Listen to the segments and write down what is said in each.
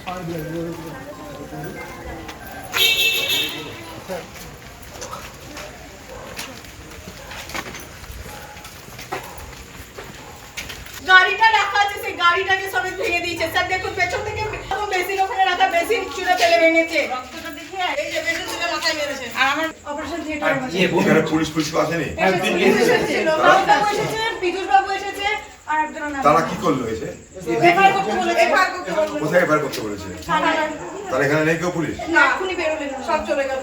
গাড়িটা রাখা আছে, সেই গাড়িটাকে সমেত ভেঙে দিয়েছে স্যার। দেখুন পেছন থেকে বেসিন ওখানে রাখা, বেসিন চুলে ফেলে ভেঙেছে। রক্তটা দেখে এই যে বেসিন চুলে মাথায় মেরেছে। আর আমার অপারেশন থিয়েটারে এখানে পুলিশ আসেনি? বাবু এসেছে, পীযুষ বাবু এসেছে, আর একজন না। তারা কি করলো এসে? এফআইআর করতে বলেছে। এফআইআর করতে বলেছে। কোথায় এফআইআর করতে বলেছে? তারা এখানে নেই কেউ পুলিশ? না, এখনই বেরোলেন, সব চলে গেল।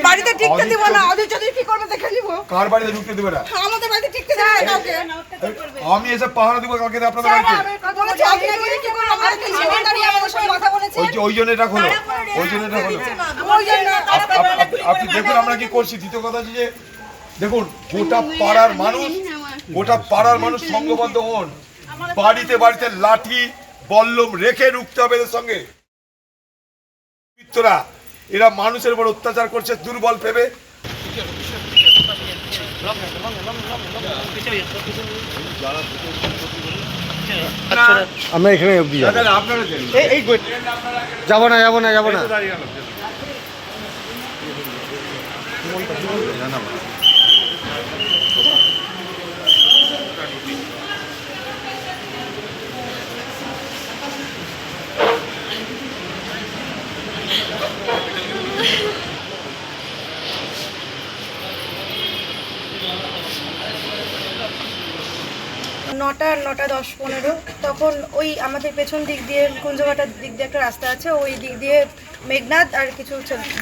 বাড়িতে টিকতে দিব না। অধীর চৌধুরী কি করবে দেখে নিব। কার বাড়িতে ঢুকতে দেবে না? আমাদের বাড়িতে টিকতে দেবে না কাউকে। আমি এসে পাহারা দিব কালকে আপনাদের বাড়িতে। বলেছে অধীর চৌধুরী কি করবে, আমরা কি সেকেন্ডারি আমাদের সঙ্গে কথা বলেছে। ওই জন্য এটা হলো, ওই জন্য এটা হলো। ওই জন্য আপনি দেখুন আমরা কি করছি। দ্বিতীয় কথা হচ্ছে যে দেখুন গোটা পাড়ার মানুষ সংঘবদ্ধ হন। বাড়িতে বাড়িতে লাঠি বল্লম রেখে রুখতে হবে এদের সঙ্গে। মিত্ররা এরা মানুষের উপর অত্যাচার করছে দুর্বল ভেবে। আমরা এখানে অবধি যাবো না। নটা 10-15 তখন ওই আমাদের পেছন দিক দিয়ে কুঞ্জঘাটার দিক দিয়ে একটা রাস্তা আছে, ওই দিক দিয়ে মেঘনাথ আর কিছু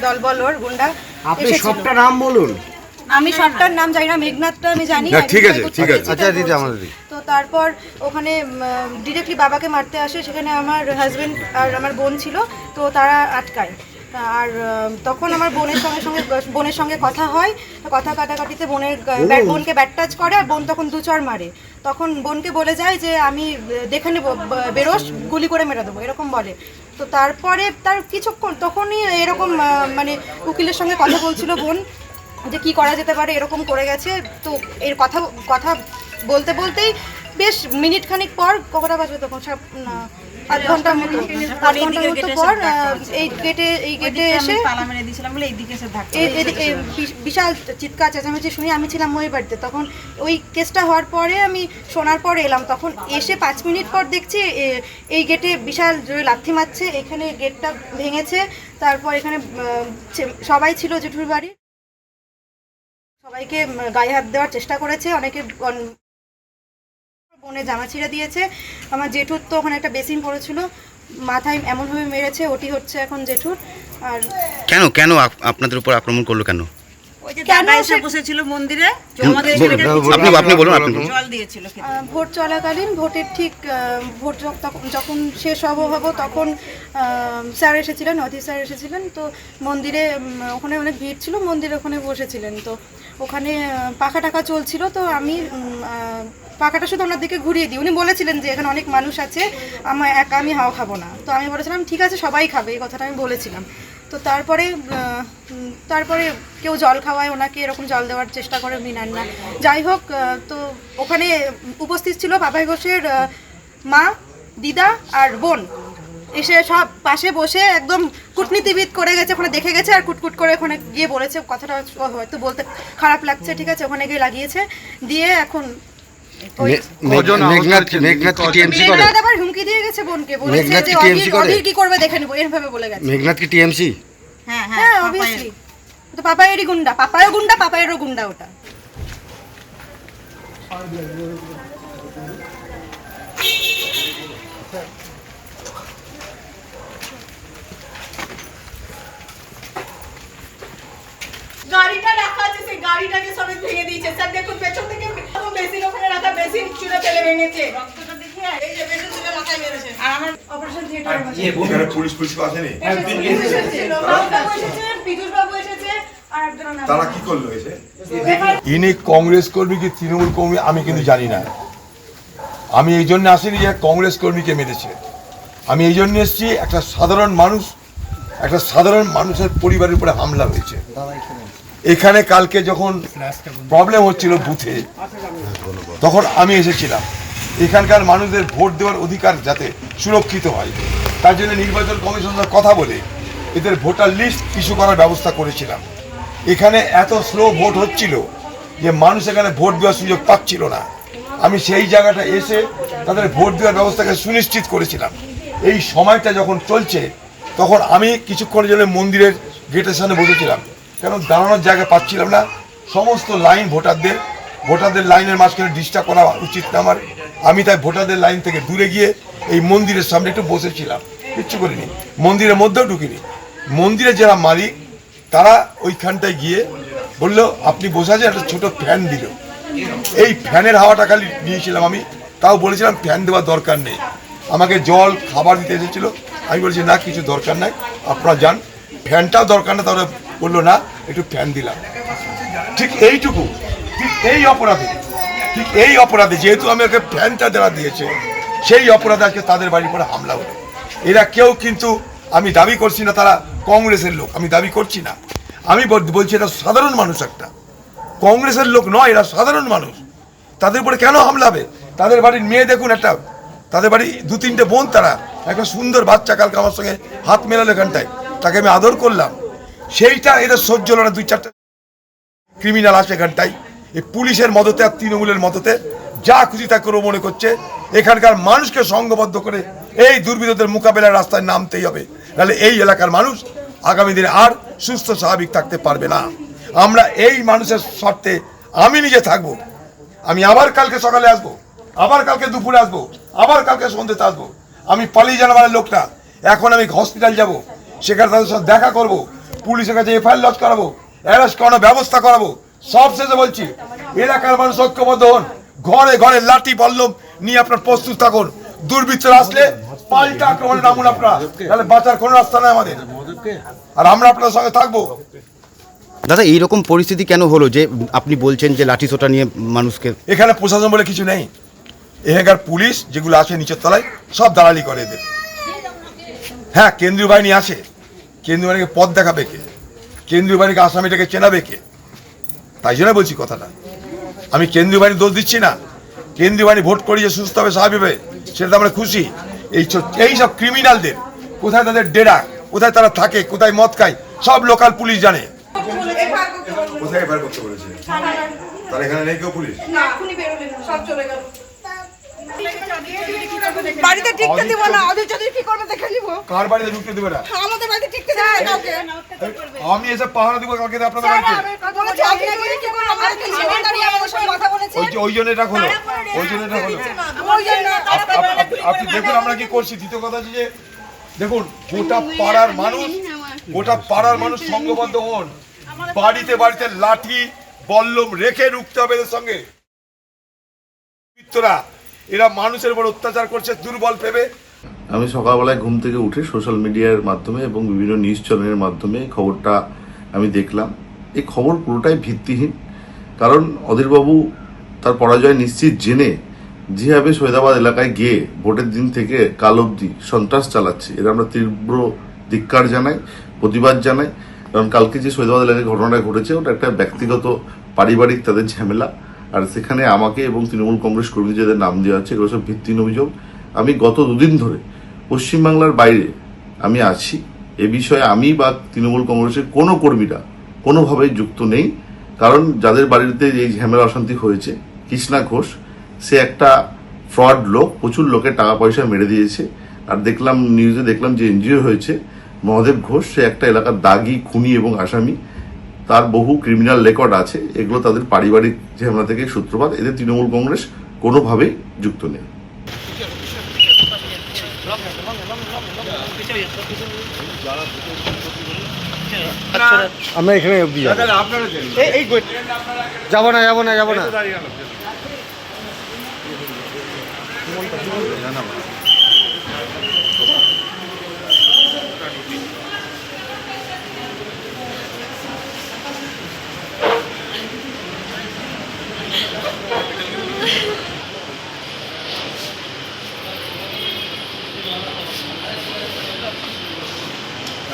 দলবল ওর গুন্ডা। আপনি সবটা নাম বলুন। আমি সবটার নাম জানি না, মেঘনাথটা আমি জানি। ঠিক আছে আচ্ছা দিদি আমাদের তো তারপর ওখানে ডিরেক্টলি বাবাকে মারতে আসে, সেখানে আমার হাজবেন্ড আর আমার বোন ছিল, তো তারা আটকায়। আর তখন আমার বোনের সঙ্গে কথা হয়, কথা কাটাকাটিতে বোনকে ব্যাট টাচ করে, আর বোন তখন 2 চড় মারে। তখন বোনকে বলে যায় যে আমি দেখে নেবো, বেরোস, গুলি করে মেরে দেবো, এরকম বলে। তো তারপরে তার কিছুক্ষণ তখনই এরকম মানে উকিলের সঙ্গে কথা বলছিল বোন যে কি করা যেতে পারে, এরকম করে গেছে। তো এর কথা বলতে বলতেই বেশ মিনিট খানিক পর, কতটা বাজবে তখন, 8 ঘন্টার মতো পর এই গেটে এসে বিশাল চিৎকার চেঁচামেচি শুনি। আমি ছিলাম ওই বাড়িতে তখন, ওই কেসটা হওয়ার পরে আমি শোনার পর এলাম। তখন এসে 5 মিনিট পর দেখছি এই গেটে বিশাল জোরে লাথি মারছে, এখানে গেটটা ভেঙেছে। তারপর এখানে সবাই ছিল জেঠুর বাড়ি, সবাইকে গায়ে হাত দেওয়ার চেষ্টা করেছে, অনেকে বোনে জামা ছিঁড়ে দিয়েছে। আমার জেঠুর তো ওখানে একটা বেসিন পড়েছিল, মাথায় এমনভাবে মেরেছে, ওটি হচ্ছে এখন জেঠুর। আর কেন আপনাদের উপর আক্রমণ করলো কেন? বসেছিল মন্দিরে, আপনি বলুন। জল দিয়েছিল ভোট চলাকালীন, ভোটের ঠিক ভোট যখন শেষ হব তখন স্যার এসেছিলেন, অধীর স্যার এসেছিলেন। তো মন্দিরে ওখানে অনেক ভিড় ছিল, মন্দিরে ওখানে বসেছিলেন। তো ওখানে পাখা টাকা চলছিল, তো আমি পাখাটা শুধু ওনার দিকে ঘুরিয়ে দিই। উনি বলেছিলেন যে এখানে অনেক মানুষ আছে, আমি হাওয়া খাবো না। তো আমি বলেছিলাম ঠিক আছে, সবাই খাবে, এই কথাটা আমি বলেছিলাম। তো তারপরে কেউ জল খাওয়ায় ওনাকে, এরকম জল দেওয়ার চেষ্টা করে, উনি নেন না। যাই হোক, তো ওখানে উপস্থিত ছিল পাপাই ঘোষের মা, দিদা আর বোন, এসে সব পাশে বসে একদম কূটনীতিবিদ করে গেছে, ওখানে দেখে গেছে আর কুটকুট করে ওখানে গিয়ে বলেছে। কথাটা হয়তো বলতে খারাপ লাগছে, ঠিক আছে, ওখানে গিয়ে লাগিয়েছে। দিয়ে এখন আবার হুমকি দিয়ে গেছে বোনকে, বলেছে যে অধীর কি করবে দেখে নেবো, এরভাবে বলে গেছে। মেঘনাথ কি টিএমসি? হ্যাঁ অবভিয়াসলি, তো পাপায়েরই গুন্ডা, পাপায়েরও গুন্ডা ওটা। গাড়িটা রাখা আছে, সেই গাড়িটাকে সমেত ভেঙে দিয়েছে স্যার। দেখুন পেছন থেকে বেসিন ওখানে রাখা, বেসিন চুলে ফেলে ভেঙেছে। রক্তটা দেখে এই যে বেসিন চুলে মাথায় মেরেছে। আর আমার অপারেশন থিয়েটারে এখানে পুলিশ আসেনি? বাবু এসেছে, পীযুষ বাবু এসেছে, আর একজন না। তারা কি করলো এসে? ইনি কংগ্রেস কর্মী কি তৃণমূল কর্মী আমি কিন্তু জানি না। আমি এই জন্য আসিনি যে কংগ্রেস কর্মীকে মেরেছে। আমি এই জন্য এসেছি, একটা সাধারণ মানুষের পরিবারের উপরে হামলা হয়েছে। এখানে কালকে যখন প্রবলেম হচ্ছিল বুথে, তখন আমি এসেছিলাম। এখানকার মানুষদের ভোট দেওয়ার অধিকার যাতে সুরক্ষিত হয়, তার জন্য নির্বাচন কমিশনের কথা বলে এদের ভোটার লিস্ট ইস্যু করার ব্যবস্থা করেছিলাম। এখানে এত স্লো ভোট হচ্ছিল যে মানুষ এখানে ভোট দেওয়ার সুযোগ পাচ্ছিল না। আমি সেই জায়গাটা এসে তাদের ভোট দেওয়ার ব্যবস্থাকে সুনিশ্চিত করেছিলাম। এই সময়টা যখন চলছে তখন আমি কিছুক্ষণের জন্য মন্দিরের গেটের সামনে বসেছিলাম, কেন দাঁড়ানোর জায়গা পাচ্ছিলাম না। সমস্ত লাইন ভোটারদের লাইনের মাঝখানে ডিস্টার্ব করা উচিত না আমার। আমি তাই ভোটারদের লাইন থেকে দূরে গিয়ে এই মন্দিরের সামনে একটু বসেছিলাম, কিচ্ছু করিনি, মন্দিরের মধ্যেও ঢুকিনি। মন্দিরের যারা মালিক তারা ওইখানটায় গিয়ে বললো আপনি বসে আছেন, একটা ছোট ফ্যান দিল। এই ফ্যানের হাওয়াটা খালি নিয়েছিলাম আমি, তাও বলেছিলাম ফ্যান দেওয়ার দরকার নেই। আমাকে জল খাবার দিতে এসেছিল, আমি বলছি না কিছু দরকার নাই, আপনারা যান, ফ্যানটাও দরকার না। তাহলে বললো না, একটু ফ্যান দিলাম। ঠিক এইটুকু, ঠিক এই অপরাধে যেহেতু আমি ওকে ফ্যানটা দেওয়া দিয়েছে, সেই অপরাধে আজকে তাদের বাড়ির পরে হামলা হলো। এরা কেউ কিন্তু, আমি দাবি করছি না তারা কংগ্রেসের লোক, আমি দাবি করছি না, আমি বলছি এটা সাধারণ মানুষ, একটা কংগ্রেসের লোক নয়, এরা সাধারণ মানুষ। তাদের উপরে কেন হামলা হবে? তাদের বাড়ির মেয়ে দেখুন, একটা তাদের বাড়ি 2-3টে বোন, তারা একটা সুন্দর বাচ্চা কালকে আমার সঙ্গে হাত মেলালো এখানটায়, তাকে আমি আদর করলাম। সেইটা এদের সহ্য হলো না। 2-4টা ক্রিমিনাল আসে এখানটায়, এই পুলিশের মদতে আর তৃণমূলের মদতে যা খুশি তা করে মনে করছে। এখানকার মানুষকে সংঘবদ্ধ করে এই দুর্বৃত্তদের মোকাবেলার রাস্তায় নামতেই হবে, নাহলে এই এলাকার মানুষ আগামী দিনে আর সুস্থ স্বাভাবিক থাকতে পারবে না। আমরা এই মানুষের স্বার্থে আমি নিজে থাকবো। আমি আবার কালকে সকালে আসবো, আবার কালকে দুপুরে আসবো, আবার কালকে সন্ধ্যেতে আসবো। আমি পালিয়ে জানাবার লোকটা, এখন আমি হসপিটাল যাব, সেখানে তাদের সাথে দেখা করব, পুলিশের কাছে এফআইআর লজ করাবো, অ্যারেস্ট করানোর ব্যবস্থা করাবো। সব শেষে বলছি, এলাকার মানুষ ঐক্যবদ্ধ হন, ঘরে ঘরে লাঠি বল্লম নিয়ে আপনার প্রস্তুত থাকুন। দুর্বৃত্তরা আসলে পাল্টা আক্রমণে নামুন আপনারা, তাহলে বাঁচার কোনো রাস্তা নেই আমাদের, আর আমরা আপনাদের সঙ্গে থাকবো। দাদা এইরকম পরিস্থিতি কেন হলো যে আপনি বলছেন যে লাঠি সোটা নিয়ে মানুষকে? এখানে প্রশাসন বলে কিছু নেই, এখানকার পুলিশ যেগুলো আছে নিচের তলায় সব দালালি করে এদের। হ্যাঁ, কেন্দ্রীয় বাহিনী আছে, কেন্দ্রীয় বাহিনীকে পথ দেখাবে কে? কেন্দ্রীয় বাহিনীকে আসামিটাকে চেনাবে কে? তাই জন্য বলছি কথাটা, আমি কেন্দ্রীয় বাহিনী দোষ দিচ্ছি না। কেন্দ্রীয় বাহিনী ভোট করিয়ে সুস্থ হবে, স্বাভাবিক হবে, সেটা আমরা খুশি। এই সব ক্রিমিনালদের কোথায় তাদের ডেরা, কোথায় তারা থাকে, কোথায় মদ খায়, সব লোকাল পুলিশ জানে। কোথায় এফআইআর করতে বলেছে? তার এখানে নেই কেউ পুলিশ? সব চলে গেল। বাড়িতে টিকতে দিব না, ওদের যদি কি করবে দেখে নিব। কার বাড়িতে ঢুকতে দেবে না? আমাদের বাড়িতে টিকতে দেবে না কাউকে। আমি এসে পাহারা দিব কালকে আপনাদের বাড়িতে। বলেছে আপনি যদি কি করবে আমরা কি জীবন দাঁড়িয়ে আমাদের সঙ্গে কথা বলেছে। ওই জন্য এটা হলো, ওই জন্য এটা হলো। ওই জন্য আপনি দেখুন আমরা কি করছি। দ্বিতীয় কথা হচ্ছে যে দেখুন, গোটা পাড়ার মানুষ সংঘবদ্ধ হন, বাড়িতে বাড়িতে লাঠি বল্লম রেখে রুখতে হবে এদের সঙ্গে। এরা মানুষের উপর অত্যাচার করছে দুর্বল ভেবে। আমি সকালবেলায় ঘুম থেকে উঠে সোশ্যাল মিডিয়ার মাধ্যমে এবং বিভিন্ন নিউজ চ্যানেলের মাধ্যমে খবরটা আমি দেখলাম। এই খবর পুরোটাই ভিত্তিহীন, কারণ অধীরবাবু তার পরাজয় নিশ্চিত জেনে যেভাবে সৈয়দাবাদ এলাকায় গিয়ে ভোটের দিন থেকে কাল অবধি সন্ত্রাস চালাচ্ছে, এরা আমরা তীব্র ধিক্কার জানাই, প্রতিবাদ জানাই। কারণ কালকে যে সৈয়দাবাদ এলাকায় ঘটনাটা ঘটেছে ওটা একটা ব্যক্তিগত পারিবারিক তাদের ঝামেলা, আর সেখানে আমাকে এবং তৃণমূল কংগ্রেস কর্মী যাদের নাম দেওয়া হচ্ছে এগুলো সব ভিত্তিহীন অভিযোগ। আমি গত 2 দিন ধরে পশ্চিমবাংলার বাইরে আমি আছি, এ বিষয়ে আমি বা তৃণমূল কংগ্রেসের কোনো কর্মীরা কোনোভাবেই যুক্ত নেই। কারণ যাদের বাড়িতে এই ঝামেলা অশান্তি হয়েছে, কৃষ্ণা ঘোষ, সে একটা ফ্রড লোক, প্রচুর লোকের টাকা পয়সা মেরে দিয়েছে। আর দেখলাম নিউজে দেখলাম যে এনজিও হয়েছে মহাদেব ঘোষ, সে একটা এলাকার দাগি, খুনি এবং আসামি, তার বহু ক্রিমিনাল রেকর্ড আছে। এগুলো তাদের পারিবারিক ঝামেলা থেকে সূত্রপাত, এদের তৃণমূল কংগ্রেস কোনোভাবেই যুক্ত নেই। আমরা এখানে অবধি যাবো, যাবো না